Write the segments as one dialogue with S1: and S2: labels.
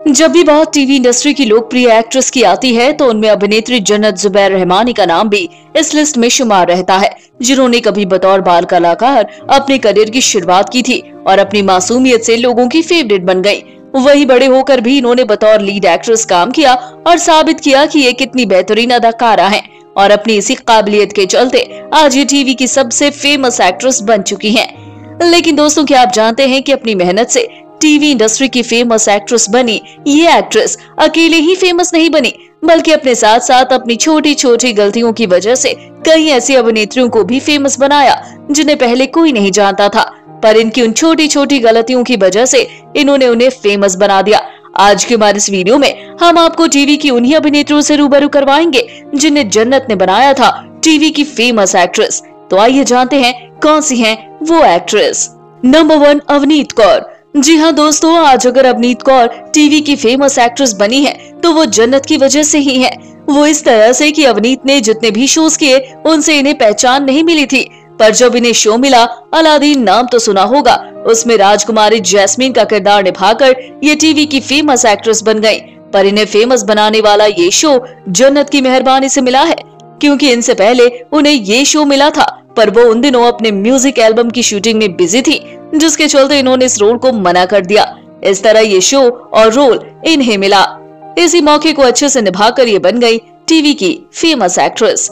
S1: जब भी बात टीवी इंडस्ट्री की लोकप्रिय एक्ट्रेस की आती है तो उनमें अभिनेत्री जन्नत जुबैर रहमानी का नाम भी इस लिस्ट में शुमार रहता है, जिन्होंने कभी बतौर बाल कलाकार अपने करियर की शुरुआत की थी और अपनी मासूमियत से लोगों की फेवरेट बन गई। वही बड़े होकर भी इन्होंने बतौर लीड एक्ट्रेस काम किया और साबित किया कि ये कितनी बेहतरीन अदाकारा हैं और अपनी इसी काबिलियत के चलते आज ये टीवी की सबसे फेमस एक्ट्रेस बन चुकी हैं। लेकिन दोस्तों, क्या आप जानते हैं कि अपनी मेहनत से टीवी इंडस्ट्री की फेमस एक्ट्रेस बनी ये एक्ट्रेस अकेले ही फेमस नहीं बनी, बल्कि अपने साथ साथ अपनी छोटी छोटी गलतियों की वजह से कई ऐसी अभिनेत्रियों को भी फेमस बनाया जिन्हें पहले कोई नहीं जानता था, पर इनकी उन छोटी छोटी गलतियों की वजह से इन्होंने उन्हें फेमस बना दिया। आज के हमारे इस वीडियो में हम आपको टीवी की उन्हीं अभिनेत्रियों से रूबरू करवाएंगे जिन्हें जन्नत ने बनाया था टीवी की फेमस एक्ट्रेस। तो आइए जानते हैं कौन सी है वो एक्ट्रेस। नंबर 1, अवनीत कौर। जी हाँ दोस्तों, आज अगर अवनीत कौर टीवी की फेमस एक्ट्रेस बनी है तो वो जन्नत की वजह से ही है। वो इस तरह से कि अवनीत ने जितने भी शोज किए उनसे इन्हें पहचान नहीं मिली थी, पर जब इन्हें शो मिला, अलादीन नाम तो सुना होगा, उसमें राजकुमारी जैस्मीन का किरदार निभाकर ये टीवी की फेमस एक्ट्रेस बन गई। पर इन्हें फेमस बनाने वाला ये शो जन्नत की मेहरबानी से मिला है, क्योंकि इनसे पहले उन्हें ये शो मिला था, पर वो उन दिनों अपने म्यूजिक एल्बम की शूटिंग में बिजी थी, जिसके चलते इन्होंने इस रोल को मना कर दिया। इस तरह ये शो और रोल इन्हें मिला। इसी मौके को अच्छे से निभाकर ये बन गई टीवी की famous actress.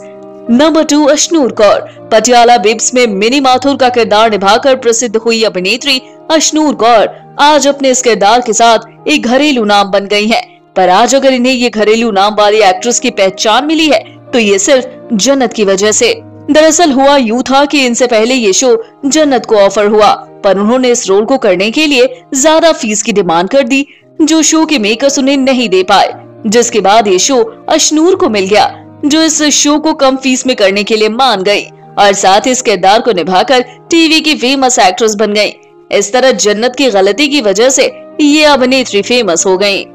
S1: Number 2, Ashnoor Kaur. Patiala bibs में मिनी माथुर का किरदार निभाकर प्रसिद्ध हुई अभिनेत्री अशनूर कौर आज अपने इस किरदार के साथ एक घरेलू नाम बन गई है। पर आज अगर इन्हें ये घरेलू नाम वाली एक्ट्रेस की पहचान मिली है तो ये सिर्फ जन्नत की वजह से। दरअसल हुआ यूं था कि इनसे पहले ये शो जन्नत को ऑफर हुआ, पर उन्होंने इस रोल को करने के लिए ज्यादा फीस की डिमांड कर दी, जो शो के मेकर्स उन्हें नहीं दे पाए, जिसके बाद ये शो अशनूर को मिल गया, जो इस शो को कम फीस में करने के लिए मान गई और साथ ही इस किरदार को निभाकर टीवी की फेमस एक्ट्रेस बन गई। इस तरह जन्नत की गलती की वजह से ये अभिनेत्री फेमस हो गयी।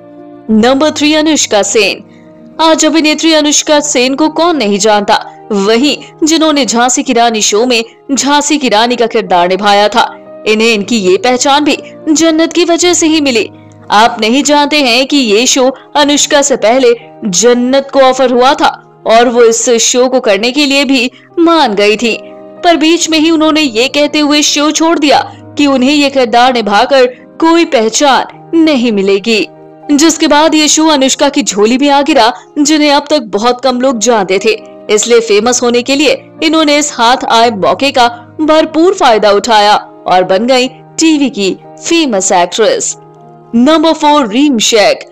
S1: नंबर 3, अनुष्का सेन। आज अभिनेत्री अनुष्का सेन को कौन नहीं जानता, वही जिन्होंने झांसी की रानी शो में झांसी की रानी का किरदार निभाया था। इन्हें इनकी ये पहचान भी जन्नत की वजह से ही मिली। आप नहीं जानते हैं कि ये शो अनुष्का से पहले जन्नत को ऑफर हुआ था और वो इस शो को करने के लिए भी मान गई थी, पर बीच में ही उन्होंने ये कहते हुए शो छोड़ दिया कि उन्हें ये किरदार निभाकर कोई पहचान नहीं मिलेगी, जिसके बाद ये शो अनुष्का की झोली में आ गिरा, जिन्हें अब तक बहुत कम लोग जानते थे। इसलिए फेमस होने के लिए इन्होंने इस हाथ आए मौके का भरपूर फायदा उठाया और बन गई टीवी की फेमस एक्ट्रेस। नंबर 4, रीम शेख।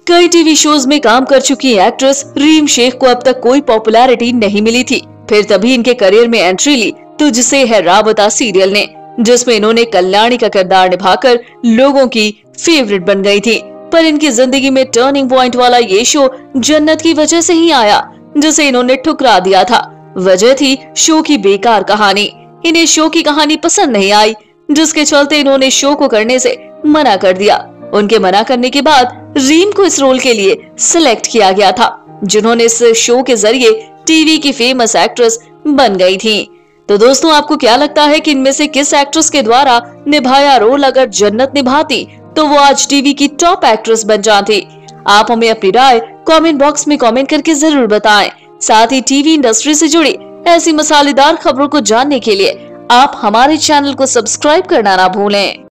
S1: कई टीवी शोज में काम कर चुकी एक्ट्रेस रीम शेख को अब तक कोई पॉपुलैरिटी नहीं मिली थी, फिर तभी इनके करियर में एंट्री ली तुझसे है राबता सीरियल ने, जिसमें इन्होंने कल्याणी का किरदार निभाकर लोगों की फेवरेट बन गई थी। पर इनकी जिंदगी में टर्निंग पॉइंट वाला ये शो जन्नत की वजह से ही आया, जिसे इन्होंने ठुकरा दिया था। वजह थी शो की बेकार कहानी। इन्हें शो की कहानी पसंद नहीं आई, जिसके चलते इन्होंने शो को करने से मना कर दिया। उनके मना करने के बाद रीम को इस रोल के लिए सिलेक्ट किया गया था, जिन्होंने इस शो के जरिए टीवी की फेमस एक्ट्रेस बन गई थी। तो दोस्तों, आपको क्या लगता है कि इनमें से किस एक्ट्रेस के द्वारा निभाया रोल अगर जन्नत निभाती तो वो आज टीवी की टॉप एक्ट्रेस बन जाती? आप हमें अपनी राय कमेंट बॉक्स में कमेंट करके जरूर बताएं। साथ ही टीवी इंडस्ट्री से जुड़ी ऐसी मसालेदार खबरों को जानने के लिए आप हमारे चैनल को सब्सक्राइब करना ना भूलें।